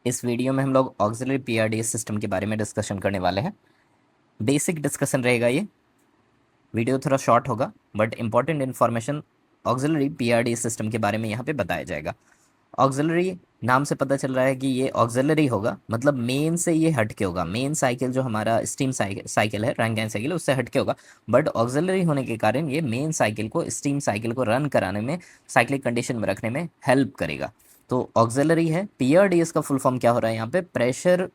इस वीडियो में हम लोग ऑक्सिलरी पीआरडीएस सिस्टम के बारे में डिस्कशन करने वाले हैं। बेसिक डिस्कशन रहेगा ये। वीडियो थोड़ा शॉर्ट होगा but important information auxiliary PRDS system के बारे में यहाँ पे बताया जाएगा। ऑक्सिलरी नाम से पता चल रहा है कि ये ऑक्सिलरी होगा, मतलब मेन से ये हटके होगा। मेन साइकिल जो हमारा स्टीम साइकिल है, रैंकिन साइकिल, उससे हटके होगा। बट ऑक्सिलरी होने के कारण ये मेन साइकिल को, स्टीम साइकिल को रन कराने में, साइक्लिक कंडीशन में रखने में हेल्प करेगा। तो ऑक्सिलरी है। पीआरडीएस का फुल फॉर्म क्या हो रहा है यहाँ पे? प्रेशर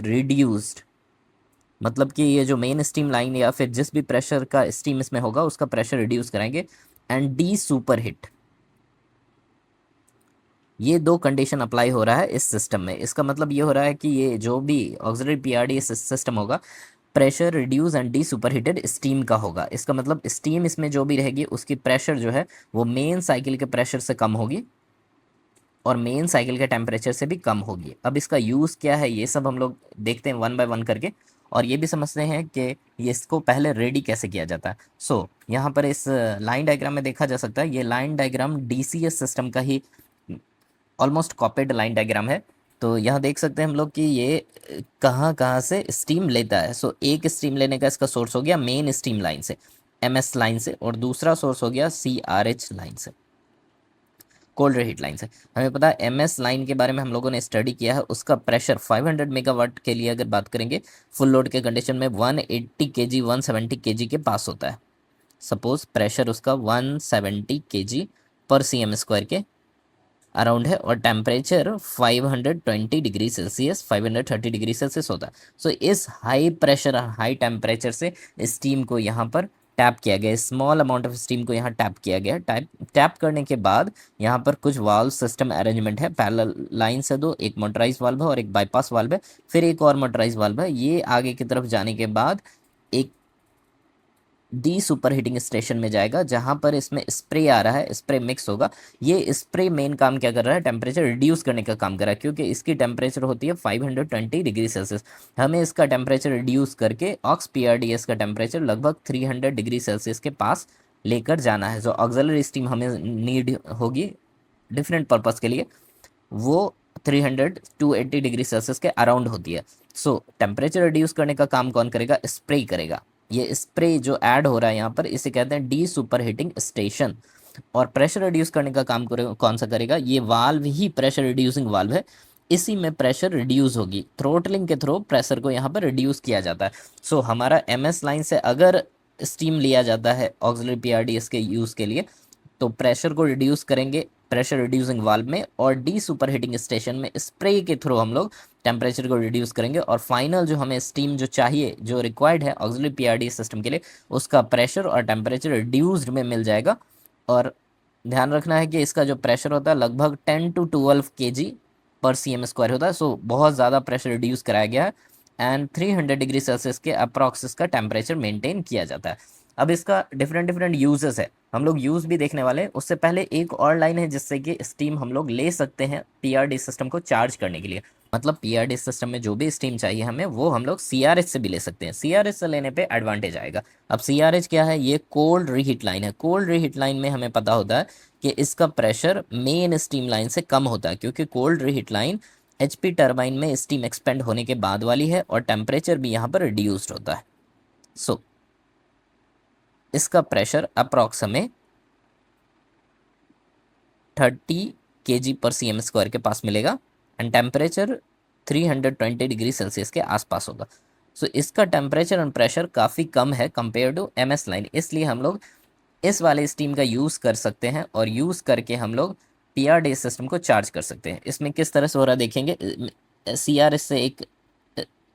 रिड्यूस्ड मतलब कि ये जो मेन स्टीम लाइन या फिर जिस भी प्रेशर का स्टीम इसमें होगा उसका प्रेशर रिड्यूस कराएंगे। एंड डी सुपर हिट, ये दो कंडीशन अप्लाई हो रहा है इस सिस्टम में। इसका मतलब ये हो रहा है कि ये जो भी ऑक्सिलरी पीआरडी सिस्टम होगा, pressure reduce and D super heated steam का होगा। इसका मतलब स्टीम इसमें जो भी रहेगी उसकी प्रेशर जो है वो मेन साइकिल के प्रेशर से कम होगी और मेन साइकिल के टेम्परेचर से भी कम होगी। अब इसका यूज़ क्या है ये सब हम लोग देखते हैं वन बाय वन करके, और ये भी समझते हैं कि ये इसको पहले रेडी कैसे किया जाता है। यहाँ पर इस लाइन डायग्राम में देखा जा सकता है, ये लाइन डायग्राम डीसीएस सिस्टम का ही ऑलमोस्ट कॉपीड लाइन डायग्राम है। तो यहाँ देख सकते हैं हम लोग कि ये कहाँ कहाँ से स्टीम लेता है। एक स्टीम लेने का इसका सोर्स हो गया मेन स्टीम लाइन से, एमएस लाइन से, और दूसरा सोर्स हो गया सीआरएच लाइन से, कोल्ड हीट लाइन से। हमें पता है एमएस लाइन के बारे में हम लोगों ने स्टडी किया है। उसका प्रेशर 500 मेगावाट के लिए अगर बात करेंगे फुल लोड के कंडीशन में 180 केजी 170 केजी के पास होता है। सपोज प्रेशर उसका 170 केजी पर सीएम स्क्वायर के अराउंड है और temperature 520 degree Celsius 530 degree Celsius होता है। इस हाई प्रेशर हाई टेम्परेचर से स्टीम को यहाँ पर टैप किया गया, स्मॉल अमाउंट ऑफ स्टीम को यहाँ टैप किया गया। टैप करने के बाद यहाँ पर कुछ वाल्व सिस्टम अरेंजमेंट है, पैरेलल लाइन से दो, एक मोटराइज वाल्व है और एक बाईपास वाल्व है, फिर एक और मोटराइज वाल्व है। ये आगे की तरफ जाने के बाद एक डी सुपर हीटिंग स्टेशन में जाएगा जहां पर इसमें स्प्रे आ रहा है, स्प्रे मिक्स होगा। ये स्प्रे मेन काम क्या कर रहा है? टेम्परेचर रिड्यूस करने का काम कर रहा है, क्योंकि इसकी टेम्परेचर होती है 520 डिग्री सेल्सियस। हमें इसका टेम्परेचर रिड्यूस करके ऑक्स पीआरडीएस का टेम्परेचर लगभग 300 डिग्री सेल्सियस के पास लेकर जाना है। जो ऑक्सिलरी स्टीम हमें नीड होगी डिफरेंट पर्पज़ के लिए, वो 300 टू 80 डिग्री सेल्सियस के अराउंड होती है। टेम्परेचर रिड्यूस करने का काम कौन करेगा? स्प्रे करेगा। ये स्प्रे जो ऐड हो रहा है यहाँ पर, इसे कहते हैं डी सुपर हीटिंग स्टेशन। और प्रेशर रिड्यूस करने का काम कौन सा करेगा? ये वाल्व ही प्रेशर रिड्यूसिंग वाल्व है। इसी में प्रेशर रिड्यूस होगी, थ्रोटलिंग के थ्रू प्रेशर को यहाँ पर रिड्यूस किया जाता है। हमारा एमएस लाइन से अगर स्टीम लिया जाता है ऑक्सिलरी पीआरडीएस के यूज़ के लिए, तो प्रेशर को रिड्यूस करेंगे प्रेशर रिड्यूसिंग वाल्व में, और डी सुपर हीटिंग स्टेशन में स्प्रे के थ्रू हम लोग टेम्परेचर को रिड्यूस करेंगे। और फाइनल जो हमें स्टीम जो चाहिए, जो रिक्वायर्ड है ऑक्सिलरी पीआरडी सिस्टम के लिए, उसका प्रेशर और टेम्परेचर रिड्यूस्ड में मिल जाएगा। और ध्यान रखना है कि इसका जो प्रेशर होता है लगभग 10 to 12 केजी पर सीएम स्क्वायर होता है। बहुत ज़्यादा प्रेशर रिड्यूस कराया गया है एंड 300 डिग्री सेल्सियस के अप्रॉक्स इसका टेम्परेचर मेंटेन किया जाता है। अब इसका डिफरेंट डिफरेंट यूजेस है, हम लोग यूज़ भी देखने वाले हैं। उससे पहले एक और लाइन है जिससे कि स्टीम हम लोग ले सकते हैं पीआरडी सिस्टम को चार्ज करने के लिए। मतलब पीआरडी सिस्टम में जो भी स्टीम चाहिए हमें, वो हम लोग सीआरएच से भी ले सकते हैं। सीआरएच से लेने पे एडवांटेज आएगा। अब सीआरएच क्या है? ये कोल्ड रीहीट लाइन है। कोल्ड रीहीट लाइन में हमें पता होता है कि इसका प्रेशर मेन स्टीम लाइन से कम होता है, क्योंकि cold reheat line HP turbine में स्टीम एक्सपेंड होने के बाद वाली है और टेम्परेचर भी यहाँ पर रिड्यूस्ड होता है। इसका प्रेशर अप्रॉक्स हमें 30 केजी पर सीएम स्क्वायर के पास मिलेगा एंड टेम्परेचर 320 डिग्री सेल्सियस के आसपास होगा। इसका टेम्परेचर एंड प्रेशर काफ़ी कम है कंपेयर टू एमएस लाइन, इसलिए हम लोग इस वाले स्टीम का यूज़ कर सकते हैं और यूज़ करके हम लोग पीआरडी सिस्टम को चार्ज कर सकते हैं। इसमें किस तरह से हो रहा है देखेंगे। सीआरएस से एक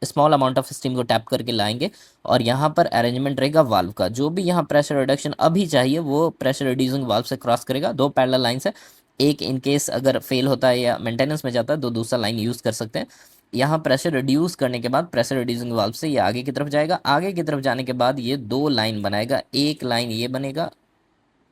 स्मॉल अमाउंट ऑफ स्टीम को टैप करके लाएंगे और यहाँ पर अरेंजमेंट रहेगा वाल्व का। जो भी यहाँ प्रेशर रिडक्शन अभी चाहिए वो प्रेशर रिड्यूसिंग वाल्व से क्रॉस करेगा। दो पैरेलल लाइन है, एक इन केस अगर फेल होता है या मेंटेनेंस में जाता है तो दूसरा लाइन यूज़ कर सकते हैं। यहाँ प्रेशर रिड्यूस करने के बाद प्रेशर रिड्यूसिंग वाल्व से ये आगे की तरफ जाएगा। आगे की तरफ जाने के बाद ये दो लाइन बनाएगा। एक लाइन ये बनेगा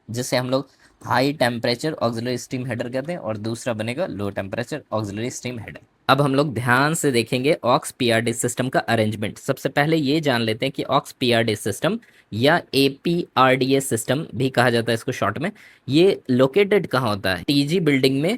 जिसे हम लोग high temperature auxiliary steam header कहते हैं और दूसरा बनेगा low temperature auxiliary steam header. अब हम लोग ध्यान से देखेंगे ऑक्स पीआरडी सिस्टम का अरेंजमेंट। सबसे पहले ये जान लेते हैं कि ऑक्स पीआरडी सिस्टम या एपीआरडीएस सिस्टम भी कहा जाता है इसको शॉर्ट में, ये लोकेटेड कहाँ होता है? टीजी बिल्डिंग में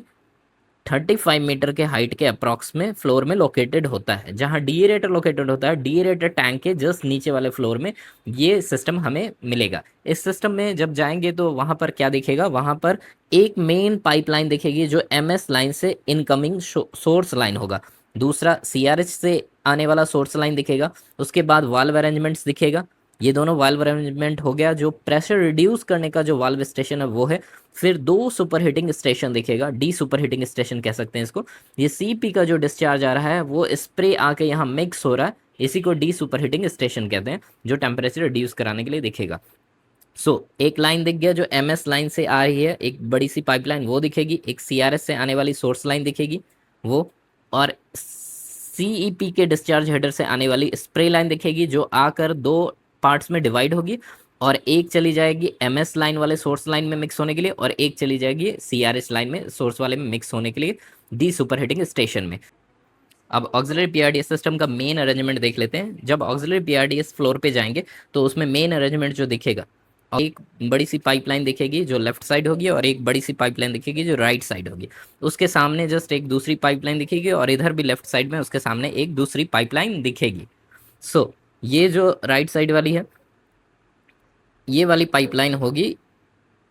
35 मीटर के हाइट के अप्रॉक्स में फ्लोर में लोकेटेड होता है। जहां डीएरेटर लोकेटेड होता है, डीएरेटर टैंक के जस्ट नीचे वाले फ्लोर में ये सिस्टम हमें मिलेगा। इस सिस्टम में जब जाएंगे तो वहां पर क्या दिखेगा, वहां पर एक मेन पाइपलाइन दिखेगी जो एमएस लाइन से इनकमिंग सोर्स लाइन होगा, दूसरा सीआरएच से आने वाला सोर्स लाइन दिखेगा, उसके बाद वाल्व अरेंजमेंट्स दिखेगा। ये दोनों वाल्व अरेंजमेंट हो गया। जो प्रेशर रिड्यूस करने का जो वाल्व स्टेशन है वो है। फिर दो सुपर हीटिंग स्टेशन दिखेगा, डी सुपर हीटिंग स्टेशन कह सकते हैं इसको। ये सीपी का जो डिस्चार्ज आ रहा है वो स्प्रे आके यहाँ मिक्स हो रहा है, इसी को डी सुपर हीटिंग स्टेशन कहते हैं, जो टेम्परेचर रिड्यूस कराने के लिए दिखेगा। एक लाइन दिख गया जो एमएस लाइन से आ रही है, एक बड़ी सी पाइपलाइन वो दिखेगी, एक सीआरएस से आने वाली सोर्स लाइन दिखेगी वो, और सीईपी के डिस्चार्ज हेडर से आने वाली स्प्रे लाइन दिखेगी जो आकर दो पार्ट्स में डिवाइड होगी, और एक चली जाएगी एमएस लाइन वाले सोर्स लाइन में मिक्स होने के लिए, और एक चली जाएगी सीआरएस लाइन में सोर्स वाले में मिक्स होने के लिए डी सुपर हीटिंग स्टेशन में। अब ऑक्सिलरी पीआरडीएस सिस्टम का मेन अरेंजमेंट देख लेते हैं। जब ऑक्सिलरी पीआरडीएस फ्लोर पे जाएंगे तो उसमें मेन अरेंजमेंट जो दिखेगा, एक बड़ी सी पाइपलाइन दिखेगी जो लेफ्ट साइड होगी, और एक बड़ी सी पाइपलाइन दिखेगी जो राइट साइड होगी। उसके सामने जस्ट एक दूसरी पाइपलाइन दिखेगी, और इधर भी लेफ्ट साइड में उसके सामने एक दूसरी पाइपलाइन दिखेगी। ये जो राइट साइड वाली है, ये वाली पाइपलाइन होगी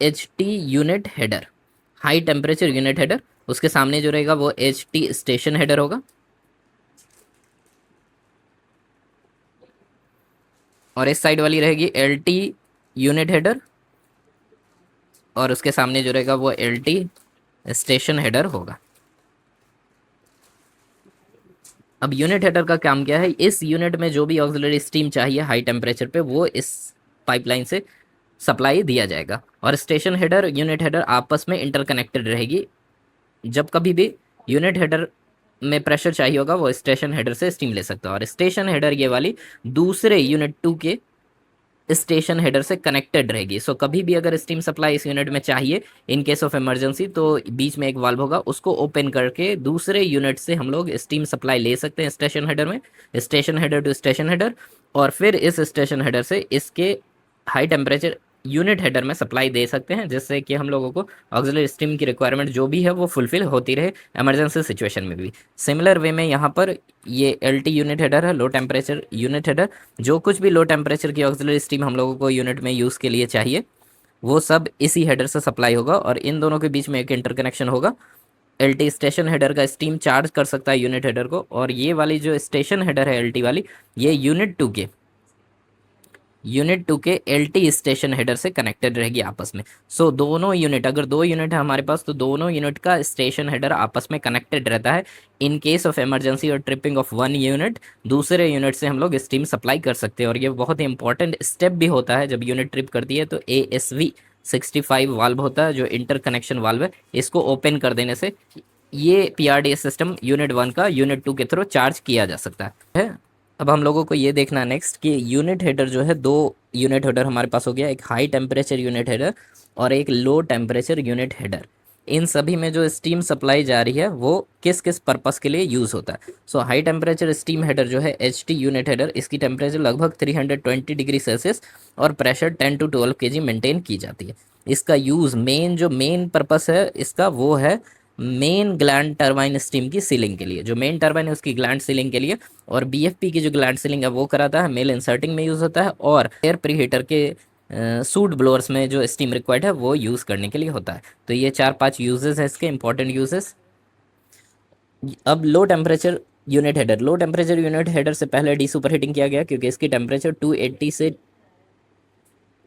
HT unit header, high temperature unit header. उसके सामने जो रहेगा वो एचटी स्टेशन हेडर होगा, और इस साइड वाली रहेगी एलटी यूनिट हेडर, और उसके सामने जो रहेगा वो एलटी स्टेशन हेडर होगा। अब यूनिट हेडर का काम क्या है, इस यूनिट में जो भी ऑक्सिलरी स्टीम चाहिए हाई टेम्परेचर पे वो इस पाइपलाइन से सप्लाई दिया जाएगा, और स्टेशन हेडर यूनिट हेडर आपस में इंटरकनेक्टेड रहेगी। जब कभी भी यूनिट हेडर में प्रेशर चाहिए होगा वो स्टेशन हेडर से स्टीम ले सकता है, और स्टेशन हेडर ये वाली दूसरे यूनिट 2 के स्टेशन हेडर से कनेक्टेड रहेगी। कभी भी अगर स्टीम सप्लाई इस यूनिट में चाहिए इन केस ऑफ इमरजेंसी, तो बीच में एक वाल्व होगा, उसको ओपन करके दूसरे यूनिट से हम लोग स्टीम सप्लाई ले सकते हैं स्टेशन हेडर में, station header to station header, और फिर इस स्टेशन हेडर से इसके हाई टेम्परेचर यूनिट हेडर में सप्लाई दे सकते हैं, जिससे कि हम लोगों को ऑक्सिलरी स्टीम की रिक्वायरमेंट जो भी है वो फुलफिल होती रहे इमरजेंसी सिचुएशन में भी। सिमिलर वे में यहाँ पर ये एलटी यूनिट हेडर है, लो टेम्परेचर यूनिट हेडर। जो कुछ भी लो टेम्परेचर की ऑक्सिलरी स्टीम हम लोगों को यूनिट में यूज़ के लिए चाहिए वो सब इसी हेडर से सप्लाई होगा, और इन दोनों के बीच में एक इंटरकनेक्शन होगा। एलटी स्टेशन हेडर का स्टीम चार्ज कर सकता है यूनिट हेडर को, और ये वाली जो स्टेशन हेडर है एलटी वाली, ये यूनिट 2 के एलटी स्टेशन हेडर से कनेक्टेड रहेगी आपस में। दोनों यूनिट, अगर दो यूनिट है हमारे पास तो दोनों यूनिट का स्टेशन हेडर आपस में कनेक्टेड रहता है। इन केस ऑफ इमरजेंसी और ट्रिपिंग ऑफ वन यूनिट, दूसरे यूनिट से हम लोग स्टीम सप्लाई कर सकते हैं, और ये बहुत ही इंपॉर्टेंट स्टेप भी होता है। जब यूनिट ट्रिप करती है तो ASV 65 वाल्व होता है जो इंटर कनेक्शन वाल्व है, इसको ओपन कर देने से ये पीआरडीएस सिस्टम यूनिट 1 का यूनिट 2 के थ्रू चार्ज किया जा सकता है। अब हम लोगों को ये देखना है नेक्स्ट कि यूनिट हेडर जो है, दो यूनिट हेडर हमारे पास हो गया, एक हाई टेम्परेचर यूनिट हेडर और एक लो टेम्परेचर यूनिट हेडर। इन सभी में जो स्टीम सप्लाई जा रही है वो किस किस पर्पस के लिए यूज़ होता है। हाई टेम्परेचर स्टीम हेडर जो है HT यूनिट हेडर, इसकी टेम्परेचर लगभग 320 डिग्री सेल्सियस और प्रेशर 10 to 12 kg मेंटेन की जाती है। इसका यूज़ मेन पर्पस है इसका वो है मेन ग्लैंड टरबाइन स्टीम की सीलिंग के लिए। जो मेन टरबाइन है उसकी ग्लैंड सीलिंग के लिए, और BFP की जो ग्लैंड सीलिंग है वो कराता है, मेल इंसर्टिंग में यूज़ होता है, और एयर प्रीहीटर के सूट ब्लोअर्स में जो स्टीम रिक्वायर्ड है वो यूज़ करने के लिए होता है। तो ये 4-5 यूजेस है इसके, इंपॉर्टेंट यूजेस। अब low temperature unit header, low temperature unit header से पहले डी सुपर हीटिंग किया गया क्योंकि इसकी टेम्परेचर 280 से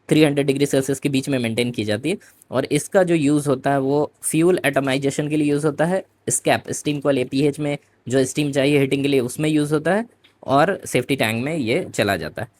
300 डिग्री सेल्सियस के बीच में मेंटेन की जाती है, और इसका जो यूज़ होता है वो फ्यूल एटमाइजेशन के लिए यूज़ होता है, स्कैप स्टीम को APH में जो स्टीम चाहिए हीटिंग के लिए उसमें यूज़ होता है, और सेफ्टी टैंक में ये चला जाता है।